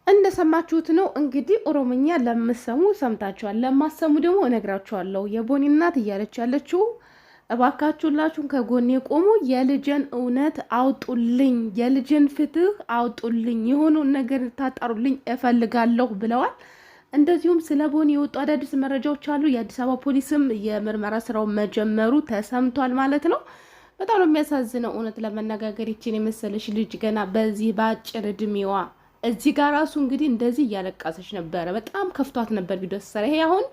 እንደሰማችሁት ነው እንግዲህ ኦሮሞኛ ለምሰሙ ሰምታችኋል፣ ለማሰሙ ደግሞ እነግራችኋለሁ። የቦኒ እናት እያለች ያለችው እባካችሁላችሁን ከጎኔ ቆሙ፣ የልጅን እውነት አውጡልኝ፣ የልጅን ፍትህ አውጡልኝ፣ የሆነውን ነገር ታጣሩልኝ እፈልጋለሁ ብለዋል። እንደዚሁም ስለ ቦኒ የወጡ አዳዲስ መረጃዎች አሉ። የአዲስ አበባ ፖሊስም የምርመራ ስራው መጀመሩ ተሰምቷል ማለት ነው። በጣም ነው የሚያሳዝነው። እውነት ለመነጋገር ይችን የመሰለች ልጅ ገና በዚህ በአጭር እድሜዋ እዚህ ጋር ራሱ እንግዲህ እንደዚህ እያለቀሰች ነበረ። በጣም ከፍቷት ነበር ቪዲዮ ሰራ። ይሄ አሁን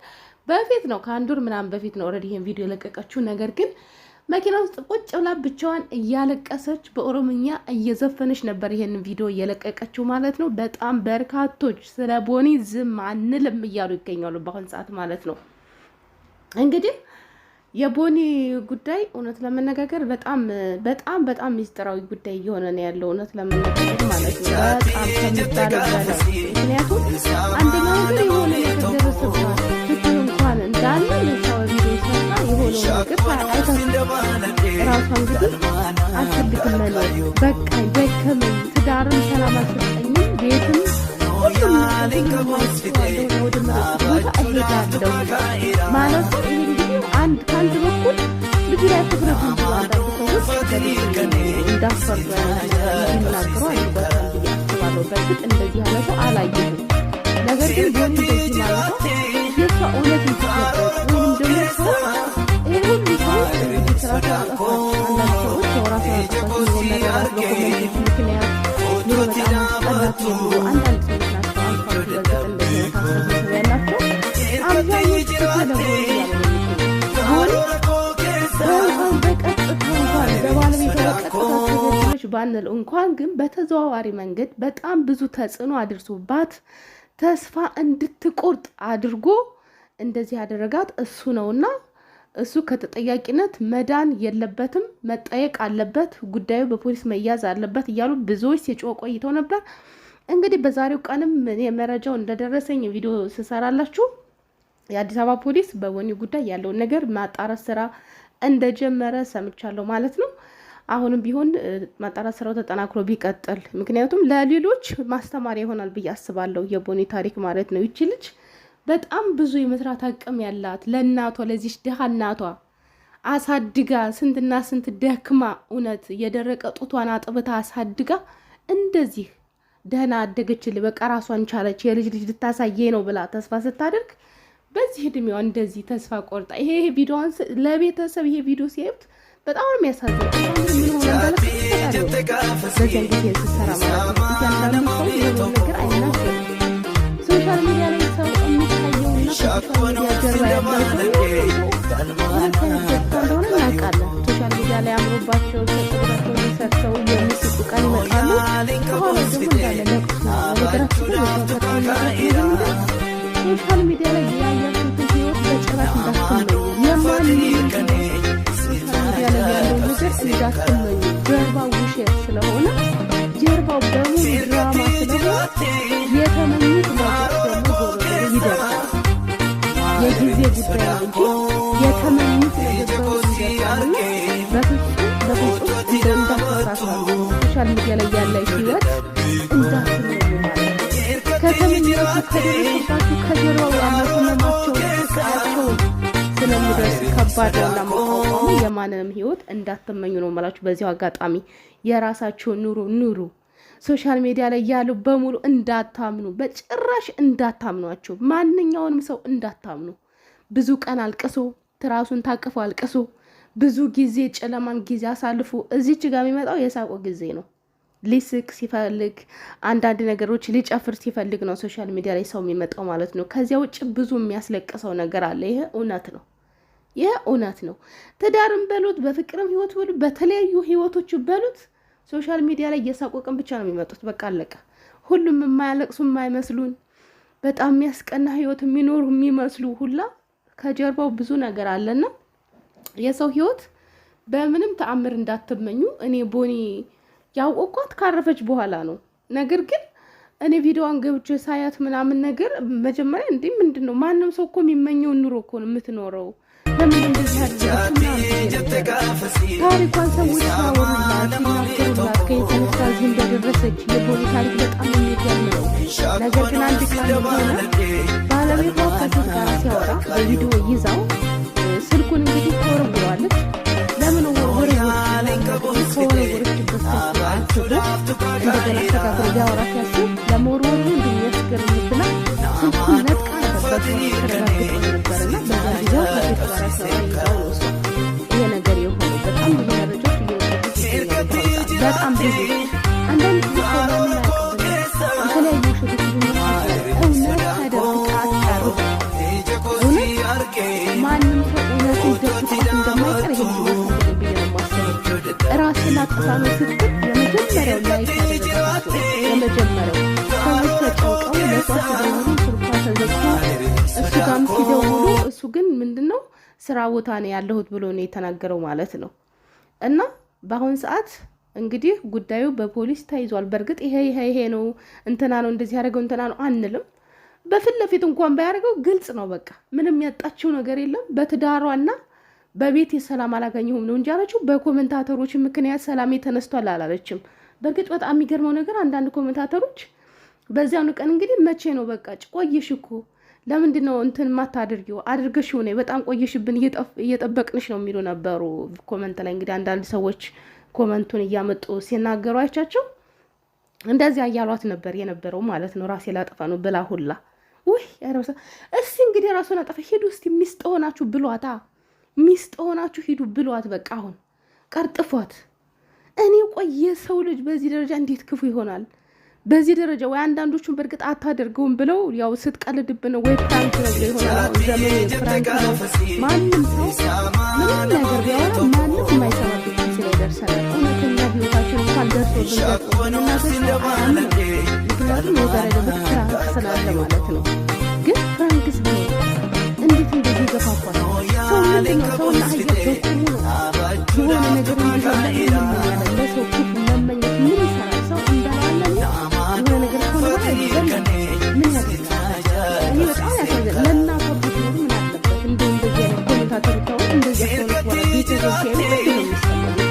በፊት ነው ከአንድ ወር ምናምን በፊት ነው ኦልሬዲ ይሄን ቪዲዮ የለቀቀችው። ነገር ግን መኪና ውስጥ ቁጭ ብላ ብቻዋን እያለቀሰች በኦሮምኛ እየዘፈነች ነበር ይሄን ቪዲዮ እየለቀቀችው ማለት ነው። በጣም በርካቶች ስለ ቦኒ ዝም አንልም እያሉ ይገኛሉ በአሁን ሰዓት ማለት ነው። እንግዲህ የቦኒ ጉዳይ እውነት ለመነጋገር በጣም በጣም በጣም ሚስጥራዊ ጉዳይ እየሆነ ነው ያለው እውነት ለመነጋገር ማለት ነው። በጣም ከሚባለው በላይ ምክንያቱም አንደኛው ነገር የሆነ ነገር ደረሰባት ፍትህ እንኳን እንዳለ ለሰው ቪዲዮ ሰራ የሆነው ነገር አይታችሁ ራሷ እንግዲህ አትልክም መኖር በቃኝ ደከመኝ፣ ትዳርም ሰላም አልሰጠኝም፣ ቤትም ሁሉም ወደ ቦታ እሄዳለሁ ማለት ነው። አንድ ከአንድ በኩል ልጁ ላይ ትኩረት አንዳንድ ሰዎች እንዳፈሩ የሚናገሩ አይጓታል ብዬ አስባለሁ። በእርግጥ እንደዚህ ያለ ሰው አላየሁም። ነገር ግን ቢሆን እንደዚህ ማለት የሷ እውነት ይትገበት ወይም ደግሞ ሰው ይህ ሁሉ ሰው ስራ አንዳንድ ሰዎች የወራሳ ያጠበት ነገር በኮሜንት ምክንያት ኑሮ በጣም ጠላት የሚሉ አንዳንድ ሰዎች ናቸው። አንኳ በግጥ እንደዚህ የታሰቡ ያላቸው አብዛኞቹ ተለቦ ያለ ባንል እንኳን ግን በተዘዋዋሪ መንገድ በጣም ብዙ ተጽዕኖ አድርሶባት ተስፋ እንድትቆርጥ አድርጎ እንደዚህ ያደረጋት እሱ ነውና እሱ ከተጠያቂነት መዳን የለበትም፣ መጠየቅ አለበት፣ ጉዳዩ በፖሊስ መያዝ አለበት እያሉ ብዙዎች ሲጮህ ቆይተው ነበር። እንግዲህ በዛሬው ቀንም መረጃው እንደደረሰኝ ቪዲዮ ስሰራላችሁ የአዲስ አበባ ፖሊስ በቦኒ ጉዳይ ያለውን ነገር ማጣራት ስራ እንደጀመረ ሰምቻለሁ ማለት ነው። አሁንም ቢሆን ማጣራት ስራው ተጠናክሮ ቢቀጥል ምክንያቱም ለሌሎች ማስተማሪያ ይሆናል ብዬ አስባለሁ። የቦኒ ታሪክ ማለት ነው። ይቺ ልጅ በጣም ብዙ የመስራት አቅም ያላት ለእናቷ ለዚች ደሃ እናቷ አሳድጋ ስንትና ስንት ደክማ እውነት የደረቀ ጡቷን አጥብታ አሳድጋ እንደዚህ ደህና አደገችል በቃ ራሷን ቻለች የልጅ ልጅ ልታሳየ ነው ብላ ተስፋ ስታደርግ በዚህ እድሜዋ እንደዚህ ተስፋ ቆርጣ ይሄ ቪዲዮን ለቤተሰብ ይሄ ቪዲዮ ሲያዩት በጣም ነው የሚያሳዝነው። ምን ሆነ በዚህ ጊዜ ተሰራ ማለት ነው። እያንዳንዱ ሰው የሆነ ነገር አይናገርም። ሶሻል ሚዲያ ላይ ሰው የሚታየውና ሶሻል ሚዲያ ጀርባ ያለው እንደሆነ እናውቃለን። ሶሻል ሚዲያ ላይ አምሮባቸው ተጠቅመው ሰርተው የሚስቁ ቀን ይመጣሉ። አሁን ደግሞ እንዳለ ለቅሶ ነገራችን ሶሻል ሚዲያ ላይ ያያችሁት ህይወት በጭራሽ እንዳትመኙ። የማንም ሶሻል ሚዲያ ላይ ያለው ነገር እንዳትመኙ። ጀርባው ውሸት ስለሆነ ጀርባው በሙሉ ድራማ ስለሆነ የተመኙት ነገር ደግሞ ዞሮ ይደርሳል። የጊዜ ጉዳይ እንጂ የተመኙት ነገር ይደርሳልና በፍጹም እንዳትሳሳቱ። ሶሻል ሚዲያ ላይ ያለ ህይወት እንዳትመኙ ከተመኛችሁ ከደረሰባችሁ ከጀርባው ያለው ህመማቸው ስቃያቸው ስለሚደርስ ከባድ ነውና መቋቋሙ የማንንም ህይወት እንዳትመኙ ነው የምላችሁ። በዚሁ አጋጣሚ የራሳችሁን ኑሩ። ሶሻል ሚዲያ ላይ ያለው በሙሉ እንዳታምኑ፣ በጭራሽ እንዳታምኗቸው። ማንኛውንም ሰው እንዳታምኑ። ብዙ ቀን አልቅሶ ትራሱን ታቅፎ አልቅሶ ብዙ ጊዜ ጨለማን ጊዜ አሳልፎ እዚች ጋር የሚመጣው የሳቆ ጊዜ ነው። ሊስቅ ሲፈልግ አንዳንድ ነገሮች ሊጨፍር ሲፈልግ ነው ሶሻል ሚዲያ ላይ ሰው የሚመጣው ማለት ነው። ከዚያ ውጭ ብዙ የሚያስለቅሰው ነገር አለ። ይሄ እውነት ነው። ትዳርም በሉት በፍቅርም ህይወት በሉት በተለያዩ ህይወቶች በሉት ሶሻል ሚዲያ ላይ እየሳቆቅን ብቻ ነው የሚመጡት። በቃ አለቀ። ሁሉም የማያለቅሱ የማይመስሉን በጣም የሚያስቀና ህይወት የሚኖሩ የሚመስሉ ሁላ ከጀርባው ብዙ ነገር አለና የሰው ህይወት በምንም ተአምር እንዳትመኙ። እኔ ቦኒ ያወቋት ካረፈች በኋላ ነው። ነገር ግን እኔ ቪዲዮዋን ገብቼ ሳያት ምናምን ነገር መጀመሪያ እንዴ ምንድነው ማንንም ሰው እኮ የሚመኘው ኑሮ እኮ ነው የምትኖረው ለምን እንደዚህ ታሪኳን ሰዎች ያወሩላት ሲናገሩላት ከየተነሳ እዚህ እንደደረሰች የቦኒ ታሪክ በጣም የሚገርም ነው። ነገር ግን አንድ ቀን ሆነ ባለቤቷ ከሴት ጋር ሲያወራ በቪዲዮ ይዛው ስልኩን እንግዲህ ተወርውሯለች። ለምን ወረወረችበት እንደገና ተካክሎ ሊያወራ ሲያስብ ለመወርወሩ እንደሚያስገርምብና ስልኩን ነጥቃ ተረጋግጦ ነበርና በዛ ጊዜው ከሴት ጋር ሲያወራ ይሄ ነገር የሆነ በጣም ብዙ መረጃዎች እየወጡ በጣም ብዙ አንዳንድ ጊዜ የተለያዩ ውሸቶች እውነት ተደብቃ አትቀሩ። ማንም ሰው እውነትን ደብቆት እንደማይቀር ይሄ ብዬ ነው የማስበው። ራስን አጥፋ ነው ስትል የመጀመሪያው ላይ የመጀመሪያው ሰዎች ተጨንቀው ለሷ ሲደውሉ ስልኳ ተዘግቶ እሱ ጋርም ሲደውሉ እሱ ግን ምንድነው ስራ ቦታ ነው ያለሁት ብሎ ነው የተናገረው ማለት ነው። እና በአሁን ሰዓት እንግዲህ ጉዳዩ በፖሊስ ተይዟል። በእርግጥ ይሄ ነው እንትና ነው እንደዚህ ያደረገው እንትና ነው አንልም። በፊት ለፊት እንኳን ባያደርገው ግልጽ ነው። በቃ ምንም ያጣችው ነገር የለም። በትዳሯና በቤት ሰላም አላገኘሁም ነው እንጂ አለችው። በኮሜንታተሮች ምክንያት ሰላም ተነስቷል አላለችም። በእርግጥ በጣም የሚገርመው ነገር አንዳንድ ኮሜንታተሮች በዚያው ቀን እንግዲህ መቼ ነው በቃ ቆየሽ እኮ ለምንድን ነው እንትን ማታደርጊው አድርገሽው ነው በጣም ቆየሽብን እየጠበቅንሽ ነው የሚሉ ነበሩ ኮሜንት ላይ። እንግዲህ አንዳንድ ሰዎች ኮሜንቱን እያመጡ ሲናገሩ አይቻቸው እንደዚህ ያያሏት ነበር የነበረው ማለት ነው። ራሴ ላጠፋ ነው ብላ ሁላ ወይ ያረሰ እስቲ እንግዲህ ራስዎን አጠፋ ሄዱ እስቲ ሚስት ሆናችሁ ብሏታ ሚስት ሆናችሁ ሄዱ ብሏት በቃ አሁን ቀርጥፏት። እኔ ቆየ ሰው ልጅ በዚህ ደረጃ እንዴት ክፉ ይሆናል? በዚህ ደረጃ ወይ አንዳንዶቹን በርግጥ አታደርገውም ብለው ያው ስትቀልድብን ወይ ፍራንክ ነው ይሆናል። ዘመኑ ፍራንክ ነው። ማንም ሰው ምንም ነገር ቢያወራ ማንም የማይሰማበት ጊዜ ላይ ደርሰናል። እውነተኛ ህይወታችን እንኳን ደርሶ ምክንያቱም የወረደበት ፍራንክ ስላለ ማለት ነው። ግን ፍራንክስ ቢሆን እንዴት እንደዚህ ይገፋፋል? ሰው ምንድነው ሰውና አየር በቁሙ ነው የሆነ ነገር እንዲሆነ ለሰው ክፉ መመኘት ምን ይሰራል? ሰው እንዳላለኝ የሆነ ነገር ከሆነ ምን ያደርጋል? እኔ በጣም ያሳዝናል። ለእናቶች ነው ምን አለበት እንደው እንደዚህ አይነት ኮሜንታተሮች እንደዚህ ያሰሩት ወራ ቤተሰብ ሲያዩ ነው የሚሰማው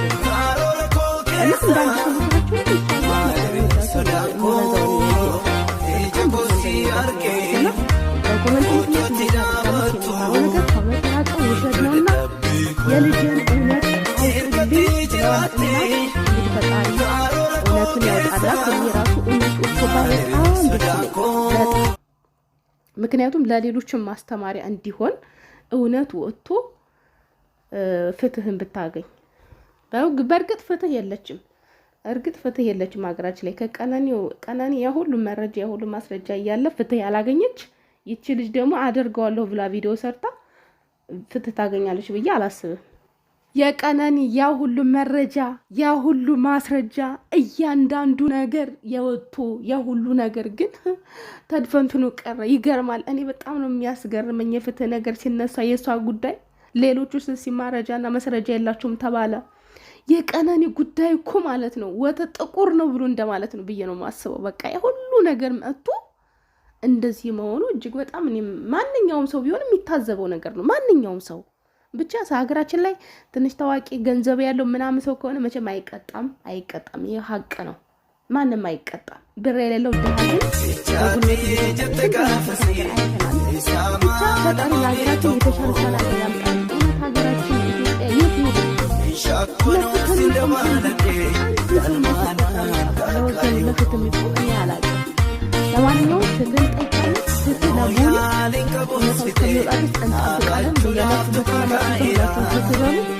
እና እንዳንተ የልጅን እውነት አውጥልኝ ብለዋል። እንግዲህ ፈጣሪ እውነቱን ያወጣላት የራሱ እውነት እኮ በጣም ምክንያቱም ለሌሎችም ማስተማሪያ እንዲሆን እውነት ወጥቶ ፍትህን ብታገኝ። በእርግጥ ፍትህ የለችም። ሀገራችን ላይ ከቀነኒ የሁሉ መረጃ የሁሉ ማስረጃ እያለ ፍትህ ያላገኘች ይቺ ልጅ ደግሞ አደርገዋለሁ ብላ ቪዲዮ ሰርታ ፍትህ ታገኛለች ብዬ አላስብም። የቀነኒ ያ ሁሉ መረጃ ያ ሁሉ ማስረጃ እያንዳንዱ ነገር የወጡ ያ ሁሉ ነገር ግን ተድፈንትኑ ቀረ። ይገርማል። እኔ በጣም ነው የሚያስገርመኝ የፍትህ ነገር ሲነሳ የሷ ጉዳይ ሌሎቹ ሲማረጃና መስረጃ የላቸውም ተባለ። የቀነኒ ጉዳይ እኮ ማለት ነው ወተት ጥቁር ነው ብሎ እንደማለት ነው ብዬ ነው የማስበው። በቃ የሁሉ ነገር መጥቶ እንደዚህ መሆኑ እጅግ በጣም ማንኛውም ሰው ቢሆን የሚታዘበው ነገር ነው። ማንኛውም ሰው ብቻ ሀገራችን ላይ ትንሽ ታዋቂ ገንዘብ ያለው ምናምን ሰው ከሆነ መቼም አይቀጣም። ይህ ሀቅ ነው። ማንም አይቀጣም። ብር የሌለው ድሃግን ጉልበት ብቻ ፈጣሪ ለሀገራችን የተሻለ ሰላም ያምጣል። ሀገራችን ኢትዮጵያ የት ነው ለማንኛውም ፍትህን ጠይቃለን። ፍትህ ለቦኒ እውነታው እስከሚወጣ ድረስ እንጠብቃለን። በያላችሁበት ሰላማችሁ ፍትህ በሉ።